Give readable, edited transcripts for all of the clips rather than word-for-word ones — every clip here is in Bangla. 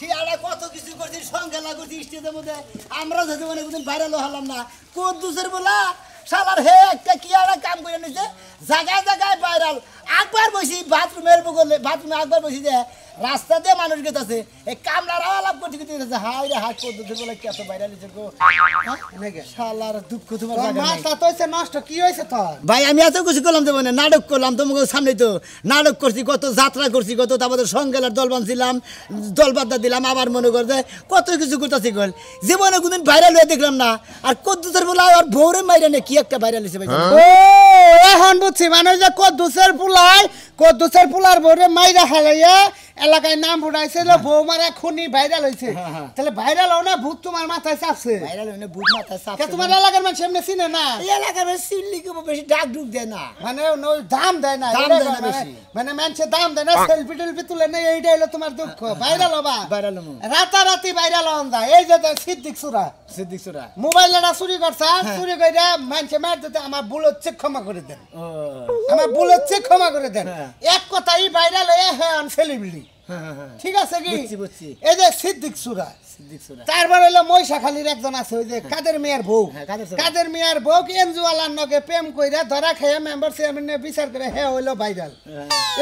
ঠিয়ালা কত কিছু করছি সংখ্যালা করছি স্টেজের মধ্যে আমরা যদি মনে কোনদিন ভাইরাল হলাম না কদ্দুসের বলা শালার হে একটা কি একটা কাম করে নিছে জায়গায় জায়গায় ভাইরাল একবার বসি বাথরুমের বগলে বাথরুমে একবার বসি যে রাস্তা দিয়ে মানুষ গেছে এই কামলারাও আলাপ করতে গেছে হাই রে হাত কদ্দুসের বলে কি এত ভাইরাল হয়েছে গো শালার দুঃখ তোমার মাথা তো হইছে নষ্ট কি হইছে তোর ভাই আমি এত কিছু করলাম তো মানে নাটক করলাম তোমাকে সামনে তো নাটক করছি কত যাত্রা করছি কত তারপরে সংগেলার দল বানছিলাম দল বাদ্দা দিলাম আবার মনে করতে কত কিছু করতেছি গল জীবনে কোনদিন ভাইরাল হয়ে দেখলাম না আর কদ্দুসের বলা আর ভোরে মাইরা নে কি একটা ভাইরাল হয়েছে ভাই ও এখন বুঝছি মানে যে কদ্দুসের পুলার ভোরে মাইরা হালাইয়া এলাকায় নাম ফুটাইছে বৌমারা খুনি ভাইরাল হয়েছে তাহলে ভাইরাল হও না ভূত তোমার মাথায় চাপছে ভাইরাল হয়ে ভূত মাথায় চাপছে তোমার এলাকার মানুষ এমনি চিনে না এই এলাকার সিল্লি কি বেশি ডাক ঢুক দেয় না মানে দাম দেয় না মানে মানুষের দাম দেয় না সেলফি টেলফি তুলে না এইটা হলো তোমার দুঃখ ভাইরাল হবা রাতারাতি ভাইরাল হন যায় এই যে সিদ্দিক সুরা মোবাইল এটা চুরি করছে চুরি করে মানুষে মার দিতে আমার ভুল হচ্ছে ক্ষমা করে দেন আমার ভুল হচ্ছে ক্ষমা করে দেন এক কথাই ভাইরাল হয়ে হ্যাঁ সেলিব্রিটি ঠিক আছে কি এই যে সিদ্দিক সুরা তারপর হলো মহিষাখালীর একজন আছে ওই যে কাদের মিয়ার বউ এনজুয়ালার নগে প্রেম কইরা ধরা খেয়ে মেম্বার চেয়ারম্যান বিচার করে হে হইলো ভাইরাল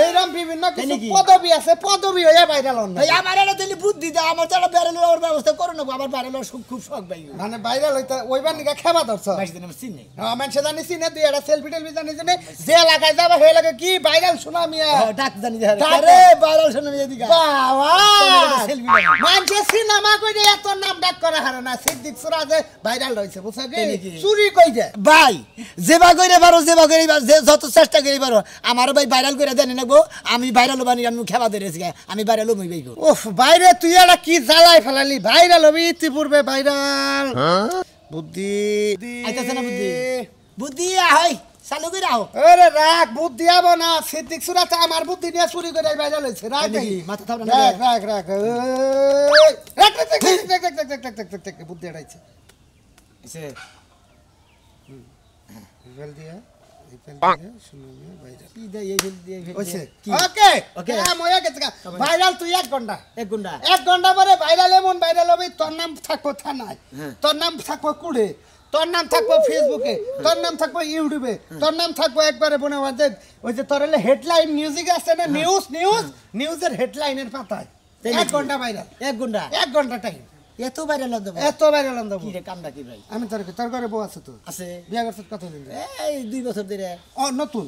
এইরকম বিভিন্ন কিছু পদবি আছে পদবি হইয়া ভাইরাল হন না আমার এটা দিলি বুদ্ধি দাও আমার তো একটা ভাইরাল হওয়ার ব্যবস্থা করো না আবার ভাইরাল হওয়ার খুব শখ ভাই মানে ভাইরাল হইতে ওইবার নিকা খেবা ধরছ চিনি মানুষে জানি চিনে দুই একটা সেলফি টেলফি জানি জানে যে এলাকায় যাবে সেই এলাকায় কি ভাইরাল শোনা মিয়া ডাক জানি আরে ভাইরাল শোনা মিয়া দিকা বাবা মানুষে সিনেমা কইরে এত নাম ডাক করে হারে না সিদ্দিক সুরা যে ভাইরাল হইছে বুঝছ কি চুরি কইছে ভাই যেবা কইরে পারো যেবা কইরে যত চেষ্টা করি পারো আমার ভাই ভাইরাল কইরা দেন নাকবো আমি ভাইরাল বানি আমি খেবা ধরেছি আমি ভাইরাল হই ভাই ওফ বাইরে তুই এটা কি জ্বালাই ফেলালি ভাইরাল হবি ইতিপূর্বে ভাইরাল বুদ্ধি আইতাছে না বুদ্ধি আহই চালু করে আও আরে রাখ বুদ্ধি আবো না সিদ্দিক সুরাতে আমার বুদ্ধি নিয়ে চুরি করে ভাইরাল হইছে রাখ দেখি মাথা থাবড়া না রাখ বুদ্ধি আইছে এসে ফেল দিয়া শুনুন ভাইরাল কি দে এই ফেল দিয়ে ওকে ওকে ময়া গেছে ভাইরাল তুই 1 ঘন্টা পরে ভাইরাল এমন ভাইরাল হবে তোর নাম থাকবো থানায় তোর নাম থাকবো কুড়ে তোর নাম থাকবো ফেসবুকে তোর নাম থাকবো ইউটিউবে তোর নাম থাকবো একবারে বনে ওই যে তোর হেডলাইন মিউজিক আছে না নিউজের হেডলাইনের পাতায় 1 ঘন্টা ভাইরাল 1 ঘন্টা টাইম এত ভাইরাল হন দেব কি রে কামটা কি ভাই আমি তোর ঘরে বউ আছে তো আছে বিয়া করছিস কতদিন এই 2 বছর ধরে ও নতুন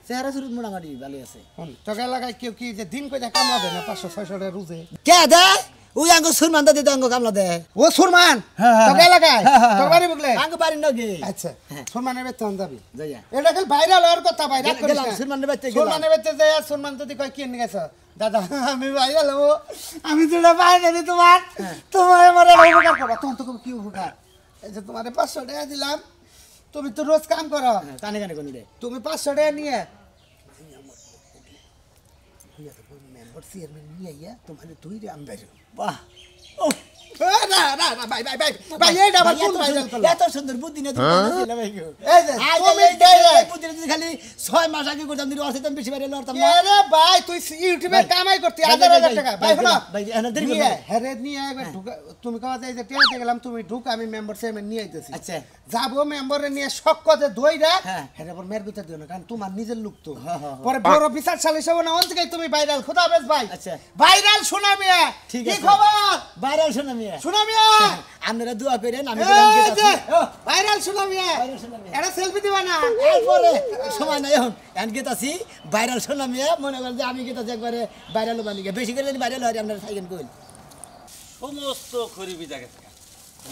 চেহারা সুদ মোটামুটি ভালো আছে তোর এলাকায় কেউ কি যে দিন কইটা কামলা দেয় না 500-600 টাকা রুজে কে দে ওই আঙ্গ সুরমান দাদি আঙ্গ কামলা দে ও সুরমান তোর এলাকায় তোর বাড়ি বুকলে আঙ্গ বাড়ি নগে আচ্ছা সুরমানের বেতন যাবি যাইয়া এটা খালি ভাইরাল হওয়ার কথা ভাইরাল করিস না সুরমানের বেতে যায় সুরমান যদি কয় কি নিয়ে গেছ দাদা আমি ভাইরাল হবো আমি যেটা ভাইরাল তোমার মরে উপকার করবা তখন তো কি উপকার এই যে তোমারে 500 টাকা দিলাম তুমি তো রোজ কাম করো কানে কানে কোন রে তুমি 500 টাকা নিয়ে মেম্বার চেয়ারম্যান নিয়ে আইয়া তোমার দুই রে আমি বাইরে বাহ না ভাই এইটা আবার কোন ভাইরাল করলো এত সুন্দর বুদ্ধি নিয়ে তুমি বলছিলে ভাই এই যে কমেন্ট দেয় বুদ্ধি যদি খালি 6 মাস আগে করতাম দিন অসিতম বেশি বাইরে লড়তাম না আরে ভাই তুই ইউটিউবে কামাই করতি 1000 টাকা ভাই শোনো ভাই এনে দেরি নিয়ে হেরে নিয়ে একবার ঢুকা তুমি কওয়া যায় যে টিয়াতে গেলাম তুমি ঢুক আমি মেম্বার চেয়ারম্যান নিয়ে আইতেছি আচ্ছা যাবো মেম্বারে নিয়ে শক্কতে দইরা হেরে পর মের ভিতর দিও না কারণ তোমার নিজের লোক তো পরে বড় বিচার সালিশ হবে না অন্তকে তুমি ভাইরাল খোদা হাফেজ ভাই আচ্ছা ভাইরাল শোনা মিয়া ঠিক কি আছে খবর ভাইরাল শোনা মিয়া আপনারা দোয়া করেন আমি ভাইরাল শোনা মিয়া এটা সেলফি দিবা না পরে সময় নাই এখন গেতাছি ভাইরাল শোনা মিয়া মনে করেন যে আমি গেতাছি একবারে ভাইরাল বানি গে বেশি করে ভাইরাল হয় আপনারা থাকেন কইল সমস্ত খরিবি জায়গা থেকে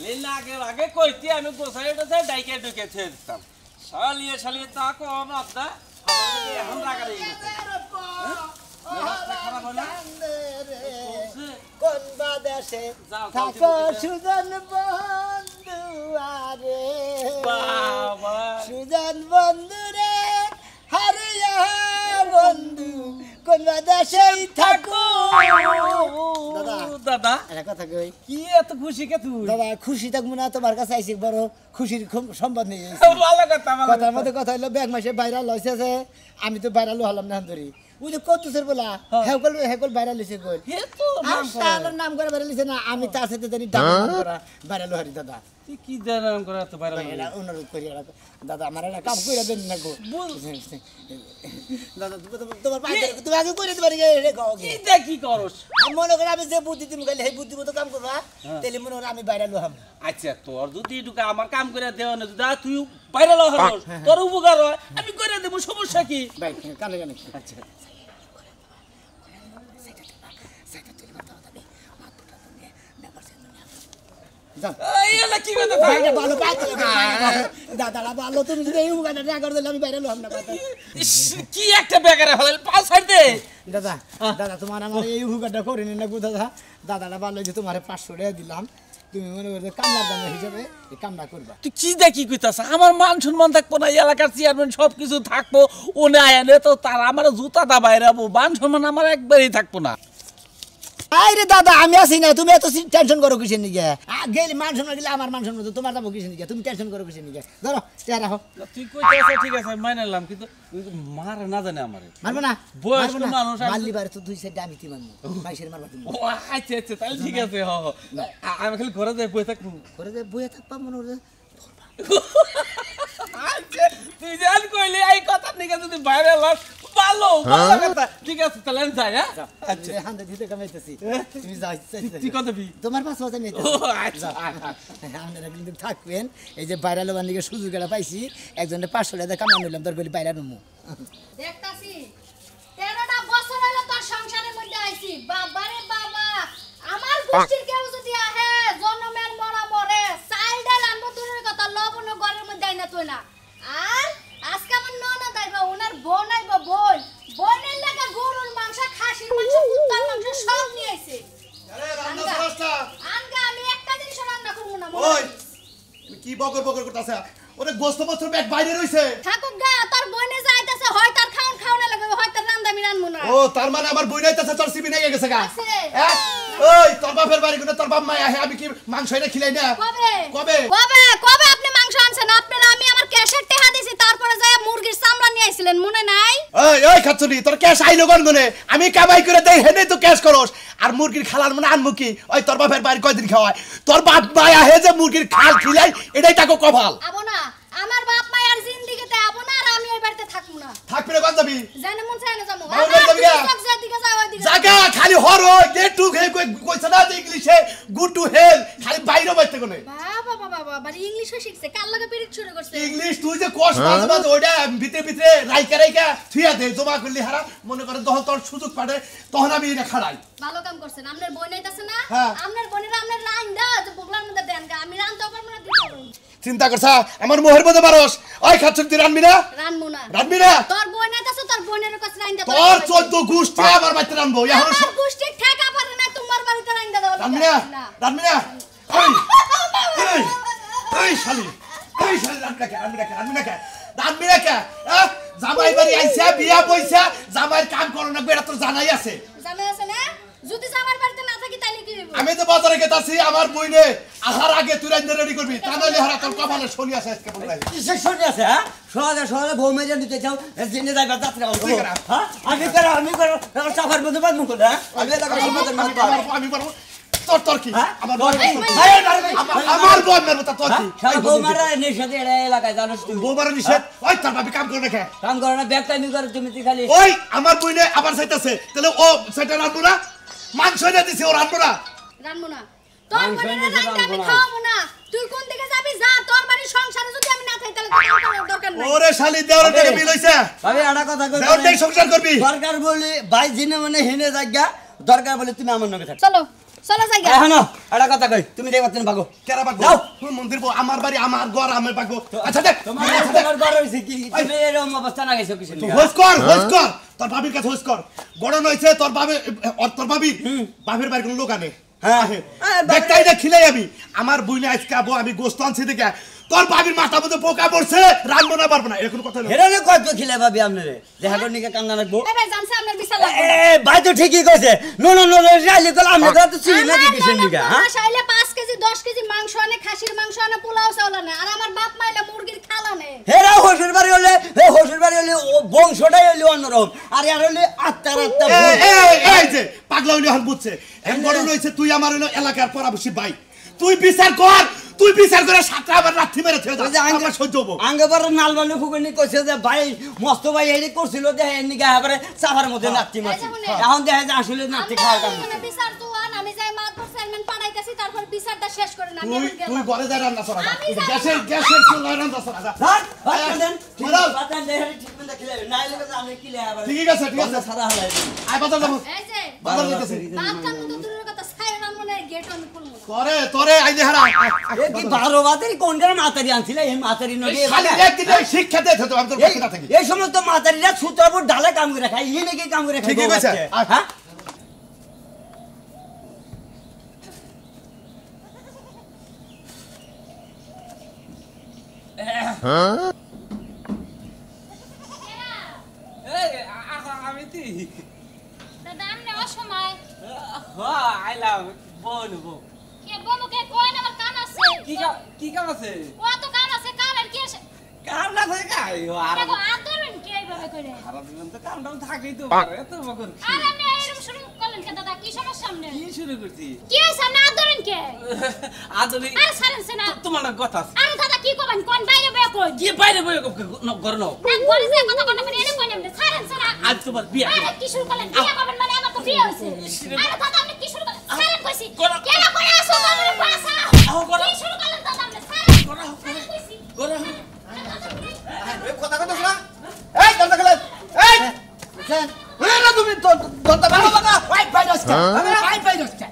লীলা আগে কইতে আমি গোসাইটা যাই ডাইকে ঢুকে ছেড়ে দিতাম শালিয়ে তা কম আপনা আমাদের এখন রাগা রয়ে গেছে খারাপ হলো কোন বাদেশে থাকো সুজন বন্ধু আরে বাবা সুজন বন্ধু রে হারিয়া বন্ধু কোন বাদেশে থাকো দাদা একটা কথা কই কি এত খুশি কে তুই দাদা খুশি থাকবো না তোমার কাছে আইছি বড় খুশির সম্পদ নেই ভালো কথা কথার মধ্যে কথা হইলো ব্যাগ মাসে ভাইরাল হয়েছে আমি তো ভাইরাল হলাম না ধরি ওই যে কত দুসের বলা হেকল ভাইরাল হইছে কই এ তো নাম করে। শালার নাম করে ভাইরাল হইছে না আমি তার সাথে জানি ডাবল করা ভাইরাল হরি দাদা তুই কি জানাম করে এত ভাইরাল এটা অনুরোধ করি দাদা আমার একটা কাম করে দেন না গো দাদা তোমার পায়ে তুমি আগে করে দিবা রে গাও কি দে কি করস আমি মনে করি আমি যে বুদ্ধি তুমি গেলে সেই বুদ্ধি মতো কাম করবা তাহলে মনে হয় আমি ভাইরাল হলাম আচ্ছা তোর যদি ঢুকা আমার কাম করে দেও না দাদা তুই ভাইরাল হস তোর উপকার হয় আমি করে দেব সমস্যা কি ভাই কানে কানে আচ্ছা এই এলা কি কথা ভাইটা ভালো পাইতে দাদারা ভালো তুমি যদি এই উগাটা না করে দিলে আমি ভাইরাল হলাম না কথা ইস, কি একটা বেকারে হল পাঁচ ছাড় দে দাদা দাদা তোমার আমার এই উগাটা করে নি না গো দাদা দাদারা ভালো যে তোমার 500 টাকা দিলাম তুমি মনে করো কামলার দাম হিসাবে এই কামটা করবা তুই কি দেখি কইতাছ আমার মান সম্মান থাকবো না এলাকার চেয়ারম্যান সবকিছু থাকবো ও না এনে তো তার আমার জুতা দা বাইরাবো মান সম্মান আমার একবারই থাকবো না আরে দাদা আমি আছি না তুমি এত টেনশন করো কিসের নিগে গেলি মান সম্মান দিলে আমার মান সম্মান তোমার দাম কিসের নিগে তুমি টেনশন করো কিসের নিগে ধরো চেহারা হোক তুই কইতাছ ঠিক আছে আমি মাইনে নিলাম কিন্তু মার না জানে আমারে মারবো না বয়স্ক মানুষ আমি- মারলি বারে তো দুই সাইডে আমি কি মারবো বাইশের মারবা তুমি ও আচ্ছা আচ্ছা তাহলে ঠিক আছে হ হ। আমি খালি ঘরে যাই বসে থাকবো করে যে বইয়ে থাকবা মনে করে আচ্ছা তুই জান কইলি এই কথা নিকে যদি বাইরে লাস ভালো ভালো কথা ঠিক আছে তাহলে আমি যাই হ্যাঁ আচ্ছা হাতে দিতে কামাইতেছি তুমি যাও তুই কত বি তোমার পাঁচ বাজে নেই ও আচ্ছা আপনারা কিন্তু থাকবেন এই যে বাইরে লোবার লিগে সুযোগ এটা পাইছি একজনের 500 টাকা কামাই নিলাম তোর বলি বাইরে নুমু দেখতাছি 13টা বছর হলো তোর সংসারের মধ্যে আইছি বাবারে বাবা আমার গোষ্ঠীর কেউ যদি আহে জন্মের মরা মরে চাইল্ড আনবো দূরের কথা লবণ ঘরের মধ্যে আইনা তুই না আর আজকে আমার ননদ আইবা ওনার বোন আইবা বোনের লাগা গরুর মাংস খাসির মাংস কুত্তার মাংস সব নিয়ে আইছে আনগা আমি একটা জিনিস রান্না করবো না ওই কি বকর বকর করতেছে ওরে গোস্ত বস্ত্র ব্যাগ বাইরে রইছে ঠাকুর গা তোর বোনে যাইতাছে হয় তার খাওনা লাগবে হয় তার রান্দা আমি রানবো না ও তার মানে আমার বই নাইতেছে তোর সিবি নাই গেছে গা আছে। হ্যাঁ? ওই তোর বাপের বাড়ি কোন তোর বাপ মা আহে আমি কি মাংস এটা খিলাই না কবে কবে কবে কবে আপনি মাংস আনছেন আপনারা আমি আমার ক্যাশের টাকা দিছি তারপরে যায় মুরগির চামড়া নিয়ে আইছিলেন মনে নাই ওই খাচ্ছনি তোর ক্যাশ আইলো গনগনে আমি কামাই করে দেই হেনে তো ক্যাশ করস আর মুরগির খালার মানে আনমু কি ওই তোর বাপের বাড়ি কয়দিন খাওয়ায় তোর বাপ মা আহে যে মুরগির খাল খিলাই এটাই তাকে কপাল আবো না আমার বাপ মায়ের জিন্দেগিতে আবো না আর আমি এই বাড়িতে থাকবো না থাকবি না গঞ্জাবি জানে মন চায় না যাবো বাবা যাবি গা? দিকে যাও ওইদিকে জায়গা খালি হর গেট টু কইছে না যে ইংলিশে গুড টু হেল খালি বাইরে বাইতে কোনে বাবা বাবা বাবা ইংলিশও শিখছে কার লাগে পিরিত শুরু করছে ইংলিশ তুই যে কোর্স মাঝে মাঝে ওইটা ভিতরে ভিতরে রাইকা রাইকা থুইয়া দে জমা করলি হারা মনে করে যখন তোর সুযোগ পাবে তখন আমি এটা খাড়াই ভালো কাম করছেন আপনার বোন আইতাছে না হ্যাঁ। আপনার বোনের আপনার লাইন দাও যে বুগলার মধ্যে দেন গা আমি রানতে পারবো না দিতে পারবো চিন্তা করছা আমার মোহের মধ্যে পারস ওই খাচ্ছ তুই রানবি না রানবো না রানবি না তোর বোন আইতাছে তোর বোনের কাছে লাইন দাও তোর 14 গোষ্ঠী আমার বাড়িতে রানবো এখন আমার গোষ্ঠীর ঠেকা পারে না তোমার বাড়িতে লাইন দাও রানবি না রানবি না এই এই এই শালি রানবি না কে রানবি না কে জামাই বাড়ি আইছে বিয়া বইছে জামাইয়ের কাম করো না বেটা তোর জানাই আছে জানা আছে না যদি আমার বাড়িতে না থাকি তাহলে কি হইব আমি তো বাজারে গেতাছি আমার বইনে আহার আগে তুই রান্না রেডি করবি তা নাহলে হারা তোর কপালে শনি আছে আজকে বলে কিসের শনি আছে হ্যাঁ সহজে সহজে বউ মেজে নিতে চাও জেনে যাইবা যাত্রা তুই করা। হ্যাঁ আমি করো সাফার মধ্যে বাদ মুখ হ্যাঁ আমি এলাকার সমাজের মানুষ আমি পারবো তোর তোর কি হ্যাঁ? আমার তোর কি? আমার বই মেরবো তা তোর কি বউ মারা নেশাতে এটা এলাকায় জানোস তুমি বউ মারা নিষেধ ওই তোর ভাবি কাম করে রেখে কাম করো না ব্যাগ টাইমি করো তুমি তুই খালি ওই আমার বইনে আবার চাইতেছে তাহলে ও সেটা রাখবো না মাংস এনে দিছে ও রাখবো না রানবো না তোর মাংস বোনের এনেছে রাইনটা আমি রানবো না। খাওয়াবো না তুই কোন দিকে যাবি যা তোর বাড়ির সংসারে যদি আমি না থাকি তাহলে তোর করার দরকার নাই ওরে শালি দেওয়ার থেকে মিল হইছে ভাবি একটা কথা কই দেওয়ার থেকে সংসার করবি দরকার বলি ভাই জিনে মানে হেনে জায়গা দরকার বলে তুমি আমার নামে থাক চলো চলো জায়গা এখন একটা কথা কই তুমি দেখবা তুমি ভাগো কেরা বাগবো যাও। মন্দির বউ আমার বাড়ি আমার ঘর আমার বাগবো আচ্ছা দেখ তোমার তোমার ঘর হইছে কি তুমি এরকম অবস্থা না গেছো কিছু হোস কর তোর ভাবির কাছে হোস কর গড়ন হইছে তোর ভাবি বাপের বাড়ি কোন লোক আনে হ্যাঁ। দেখতাই না খিলাই আমি আমার বইনে আজকে আবো আমি গোস্ত আনছি দেখে তোর ভাবির মাথা মধ্যে পোকা পড়ছে রান্না না পারবো না এরকম কথা হলো হেরালে কত খিলে ভাবি আপনারে দেখা করে নিকে কান্না রাখবো এবার জানছে আপনার বিচার লাগবে ভাই তো ঠিকই কইছে নো নো নো রাইলে কল আমরা তো চিনি না কিসের নিকা হ্যাঁ চাইলে 5 কেজি 10 কেজি মাংস আনে খাসির মাংস আনে পোলাও চাউল আনে আর আমার বাপ মাইলে মুরগির খালা নে হেরা হসুর বাড়ি হলে ও বংশটাই হইলো অন্যরকম আর আর হলে আত্মার আত্মা এই যে পাগলা হইলে হল বুঝছে এখন বড় হইছে তুই আমার হইলো এলাকার পরামর্শী ভাই তুই বিচার করে সাতটা আবার রাত্রি মেরে থে যা আমরা সহ্য হবো আঙ্গবার নালবালু ফুকনি কইছে যে ভাই মস্ত ভাই এই করছিল যে এনি গা করে সাফার মধ্যে নাতি মাছি এখন দেখা যায় আসলে নাতি খাওয়া কাম বিচার তো আন আমি যাই মাতবর চেয়ারম্যান পাঠাইতেছি তারপর বিচারটা শেষ করে না আমি তুই ঘরে যা রান্না করা গ্যাসের চুলা রান্না করা যা বাতান দেহে ট্রিটমেন্ট দেখিলে নাইলে আমি কিলে আবার ঠিক আছে সারা হলাই আয় বাজার যাবো এই যে বাজার যাইতেছি বাপ কান তো দূরের কথা ছাই না মনে গেট আমি খুলবো তোরে আইলে হারা এ কি 12 বাতের কোন গার মাতারি আনছিলে এই মাতারি নগে খালি একদিন শিক্ষা দে তো আমি তোর কাছে না থাকি এই সমস্ত মাতারিরা সুতার উপর ডালে কাম করে খায় ইয়ে নাকি কাম করে খায় ঠিকই কইছে হ্যাঁ আমি তুই দাদা আমনে অসময় হ্যাঁ আইলাম বলবো কে বমুকে কই না আমার কাম আছে কি কাম আছে ও তো কাম আছে কালের কি আছে কাম না থাকে আর দেখো আদরন কি এইভাবে করে সারা দিন তো কামটাও থাকেই তো পারে এত বকর আর আপনি এরকম শুরু করলেন কে দাদা কি সমস্যা সামনে কি শুরু করছি কি হইছে না আদরন কে আদলি আর সারেন না তোমার না কথা আছে আর দাদা কি কবেন কোন বাইরে বয়ে কই কি বাইরে বই ঘর নাও না ঘরে যে কথা কথা করে এনে কই না সারেন না আজ তোমার বিয়া আরে কি শুরু করলেন বিয়া করবেন মানে আমার তো বিয়ে হইছে আরে দাদা আপনি কি শুরু করলেন সারেন কইছি কেন করে আসো তোমার পাশা কি শুরু করলেন দাদা আপনি সারেন কইছি এই কথা শোনা এই দরজা খোলা এই ওরে না তুমি দরজা ভালো বাবা ভাই দস্তা ভাই দস্তা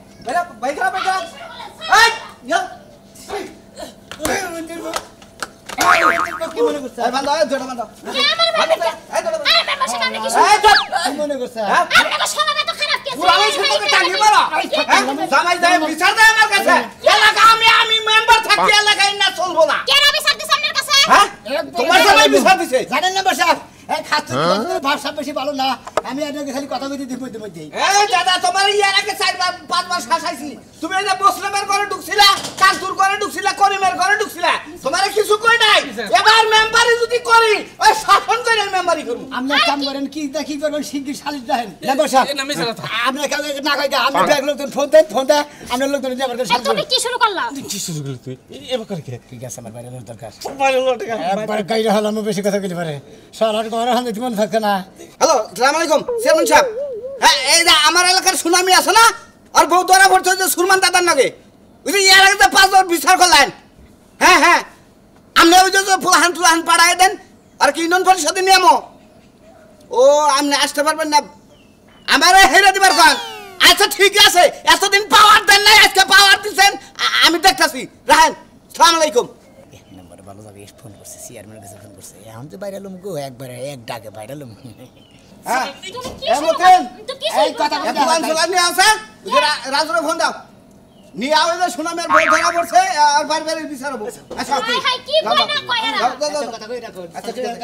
বাইকরা এই ইয়া কি মনে করছ এই বান্দা জোড়া বান্দা কে আমার বাবা এই দরজা আরে বাবা সেটা আপনি কি এই চুপ কি মনে করছ আপনাকে শোনাবে তো খারাপ কে পুরো আমি শুনতে টাঙ্গি মারা জামাই যায় বিচার দেয় আমার কাছে এলাকা আমি মেম্বার থাকি এলাকায় না চলবো না কেন বিচার দিছ আপনার কাছে হ্যাঁ তোমার জামাই বিচার দিছে জানেন না বসা এই খাচ্ছ ভাষা বেশি ভালো না আমি আপনাকে খালি কথা কইতে দিব মধ্যে এই দাদা তোমার ইয়ার আগে 4-5 বার শাসাইছি তুমি এই যে মুসলিমের ঘরে ঢুকছিলা কাজদুর ঘরে ঢুকছিলা করিমের ঘরে ঢুকছিলা তোমারে কিছু কই নাই এবার মেম্বারি যদি করি ওই শাসন করে মেম্বারি করব আপনি কাম করেন কি দেখি করবেন শিগগির সালিশ দেন না বসা আপনি কাম না কইতা আমি ব্যাগ লোকজন ফোন দেন আপনার লোকজন যে আমার কাছে তুমি কি শুরু করলা কি শুরু করলি তুই এবার করে কে ঠিক আছে আমার বাইরে দরকার বাইরে লোট একবার গাইরে হলাম বেশি কথা কইতে পারে সারা ঘরে হাতে মন থাকে না হ্যালো আসসালামু আলাইকুম চেয়ারম্যান সাহেব হ্যাঁ এই যে আমার এলাকার সুনামি আছে না আর বউ ধরা পড়ছে যে সুরমান দাদার নাকি ওই যে ইয়ার আগে 5 বার বিচার করলেন হ্যাঁ আপনি ওই যে ফুলাহান পাড়ায় দেন আর কি ইউনিয়ন পরিষদের নিয়ম ও আপনি আসতে পারবেন না আমারে হেরে দিবার কান আচ্ছা ঠিক আছে এতদিন পাওয়ার দেন নাই আজকে পাওয়ার দিছেন আমি দেখতাছি রাহেন আসসালামু আলাইকুম নাম্বার ভালো যাবে ফোন করছে চেয়ারম্যানের কাছে ফোন করছে এখন তো বাইরে লম গো একবারে এক ডাকে বাইরে লম হ্যাঁ তুমি কি এ শুরু মতেন তো কি এই কথা ফুলান নিয়ে আসে রাজুরে ফোন দাও নিয়ে আও যে সুনামের বউ ধরা পড়ছে আর বারবার বিচার হবো আচ্ছা হাই কি কই না কই এরা কথা কই রাখো আচ্ছা ঠিক আছে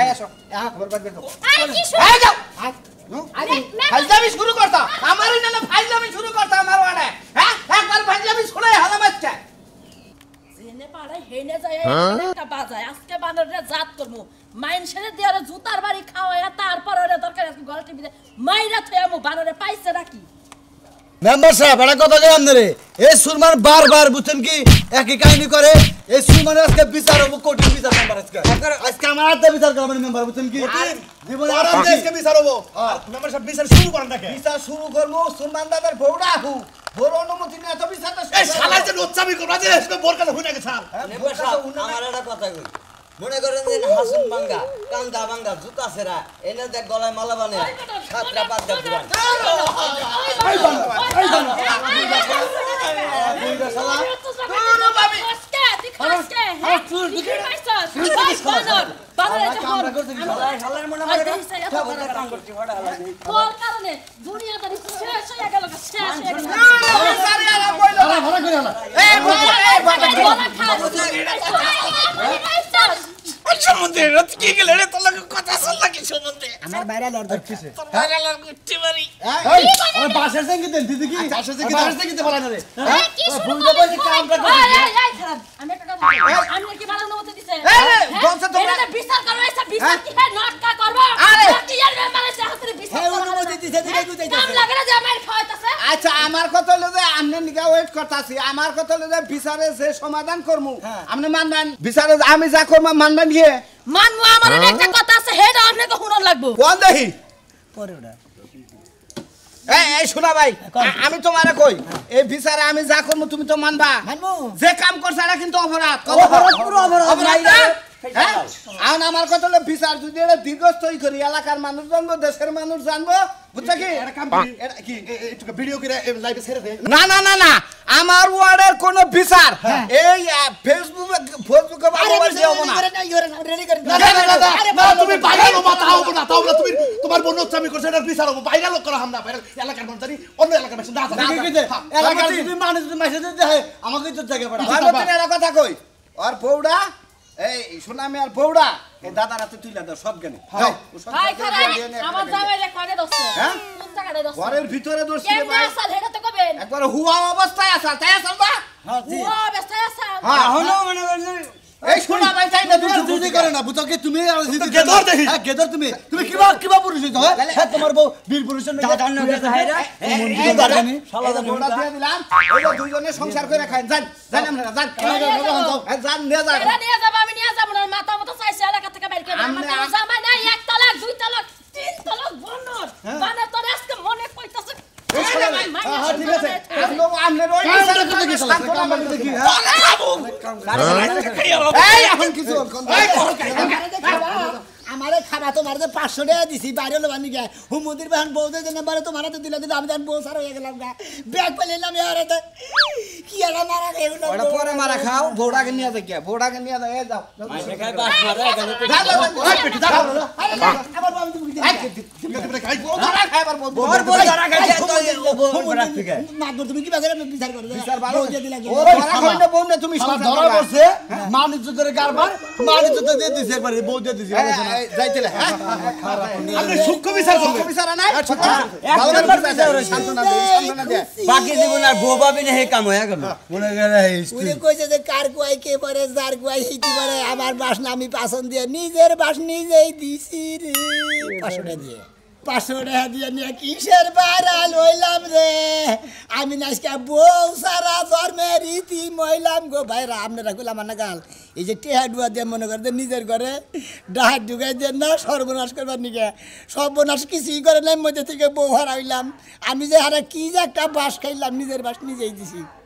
এই আসো খবর বাদ দাও আরে কি শুরু এই যাও আরে ফাইজলামি শুরু করতা আমারই না ফাইজলামি শুরু করতা আমার ওয়ানে হ্যাঁ একবার ফাইজলামি শুনে হলো বাচ্চা জেনে পাড়ায় হেনে যায় একটা বাজায় আজকে বানরে জাত করমু মাইনসেরে দেয়ারে জুতার বাড়ি খাওয়ায়া তারপর ওরে দরকার আছে গলা টিভিতে মাইরা থয়ামু বানরে পাইছে নাকি মেম্বার সাহেব এটা কথা কই আমনে এই সুরমান বারবার বুঝছেন কি একই কাহিনী করে এই সুরমান আজকে বিচার হবো কোর্টের বিচার মেম্বার আজকে আমার হাতে বিচার করবেন মেম্বার বুঝছেন কি জীবনে আর আর দেশকে বিচার হবো মেম্বার সাহেব বিচার শুরু করেন নাকি বিচার শুরু করবো সুলমান দাদার বউটা আহু বড় অনুমতি নিয়ে তো বিচারটা এই শালা যে লোচ্চামি করবা যে এসবে বোর কাছে হইনা গেছে নেবার সাহেব আমার একটা কথা কই মনে করেন যে হাসুন ভাঙ্গা কান্দা ভাঙ্গা জুতা সেরা এনে দেখ গলায় মালা বানে সাতটা পাঁচ দেখ দিবান শালার মনে হয় কাম করছি বড় হালা তোর কারণে দুনিয়াটা শেষ হয়ে গেল শেষ হয়ে গেল ভাড়া করে হলো এই সম্বন্ধে কি গেলে রে তোর লাগে কথা শুন নাকি সম্বন্ধে আমার বাইরে লড় ধরছে ভাইরালার গুচ্ছি মারি এই আমার বাসার সঙ্গে দেন দিদি কি বাসার সঙ্গে দিতে বলা না রে বুঝতে পারছি কামটা করে আমি একটা কথা বলি। আমি কি ভালো অনুমতি দিছে বলছে তোমরা এটা বিচার করো এসব বিচার কি হয় নটকা করব আরে! কি আর মানে হাতে বিচার হ্যাঁ করো অনুমতি দিতে দিতে কাম বুঝাইতেছে লাগে না যে আমার খাওয়াইতাছে আচ্ছা আমার কথা হলো যে আমনে নিকা ওয়েট করতাছি আমার কথা হলো যে বিচারে যে সমাধান করমু আপনি মানবেন বিচারে আমি যা করব মানবেন কি মানমু আমার একটা কথা আছে হেড আপনাকে শুনন লাগবো কোন দেখি পরে ওটা এই শোনা ভাই আমি তোমারে কই এই বিচারে আমি যা করব তুমি তো মানবা মানবো যে কাম করছ এটা কিন্তু অপরাধ অপরাধ পুরো অপরাধ না? হ্যাঁ? আর আমার কথা হলো বিচার যদি এটা দীর্ঘস্থায়ী করি এলাকার মানুষ জানবো দেশের মানুষ জানবো বুঝছো কি এটা কাম করি এটা কি একটু ভিডিও করে লাইভে ছেড়ে দে না না না না আমার ওয়ার্ডের কোন বিচার এই ফেসবুকে আরে বাবা দেব না রেডি করে না না না না তুমি ভাইরাল হবো তাও না তুমি তোমার বোন আমি করছে এটা বিচার হবো ভাইরাল করা হামনা ভাইরাল এলাকার মানুষ জানি অন্য এলাকার মানুষ না এলাকার যদি মানুষ যদি মেসেজ দেয় আমাকে তো জায়গা পাঠা ভারতের এরা কথা কই আর পৌড়া এই সোনামি আর পৌড়া এই দাদারা তো তুইলা দাও সব জ্ঞানী ভাই খারাপ আমার জামাই রে কানে দছে হ্যাঁ? কোন জায়গায় দছে ঘরের ভিতরে দোষী রে কেমনে ভাই আসাল হেডা তো কবেন একবার হুয়া অবস্থায় আসাল তাই আসাল না ও ব্যস্ত আসাল হ্যাঁ হলো মনে এই শোনা ভাই চাই না তুমি দিদি করে না বুঝো কি তুমি গেদর দেখি। হ্যাঁ গেদর তুমি কিবা পুরুষ হইতো হ্যাঁ তোমার বউ বীর পুরুষের বৌড়া দিয়ে দিলাম ওই যে দুইজনে সংসার করে খায় যান যান আপনারা যান যান নিয়ে যান এরা নিয়ে যাব আমি নিয়ে যাব না মাথা মতো চাইছে এলাকা থেকে বাইরে করে আমার কোনো জামাই নাই এক তালাক দুই তালাক তিন তালাক বন্ধর মানে তোর আজকে মনে কইতাছে হ্যাঁ ঠিক আছে আপনার ওই এই এখন কিছু আমারে খানা তোমার যে 500 টাকা দিছি বাইরে লো বানি গে হুমুদির বাহন বউদের জন্য বারে তোমারে তো দিলা আমি জান বউ সারা হয়ে গেলাম গা ব্যাগ পেলাম আর এটা কি আর মারা এগুলো ওটা পরে মারা খাও বৌড়াকে নিয়ে যাই কে বৌড়াকে নিয়ে যাই যাও দেখাই বাস মারা গেল তো ওই পেটি দাও আবার আমি তুমি বৌড়া খাইবার ওর বড় ধরা খাইছে তো বরাত থেকে মাগো তুমি কি বাজারে বিচার করে বিচার ভালো বউ দিয়ে দিলা ও ধরা খাই না বউ না তুমি আমার সংসার ধরা করবা। পড়ছে মানুষ ধরে গারবার মানুষ দিয়ে দিছে একবারে বউ দিয়ে দিছে যাইতেলে হ্যাঁ আপনি সূক্ষ্ম বিচার করবেন বিচারা নাই ভালো নাম্বার পাইছে ওরে সান্তনা দে সান্তনা দে বাকি জীবন আর বউ পাবি না হে কাম হয়ে গেল মনে করে উনি কইছে যে কার কুয়াই কে পারে যার কুয়াই হইতে পারে আমার বাস না আমি পাছন দিয়ে নিজের বাস নিজেই দিছি রে 500 টাকা দিয়ে 500 টাকা দিয়ে নিয়ে কিসের বাইরাল হইলাম রে আমি নাইকা বউ সারা জন্মের রীতি মইলাম গো ভাইরা আপনারা কইলাম না গাল এই যে টেহা ডুয়া দিয়ে মনে করে নিজের ঘরে ডাহাত ঢুকাই দেন না সর্বনাশ করবার নিকে সর্বনাশ কিছুই করে নাই মধ্যে থেকে বউ হারাইলাম আমি যে হারা কি যে একটা বাস খাইলাম নিজের বাস নিজেই দিছি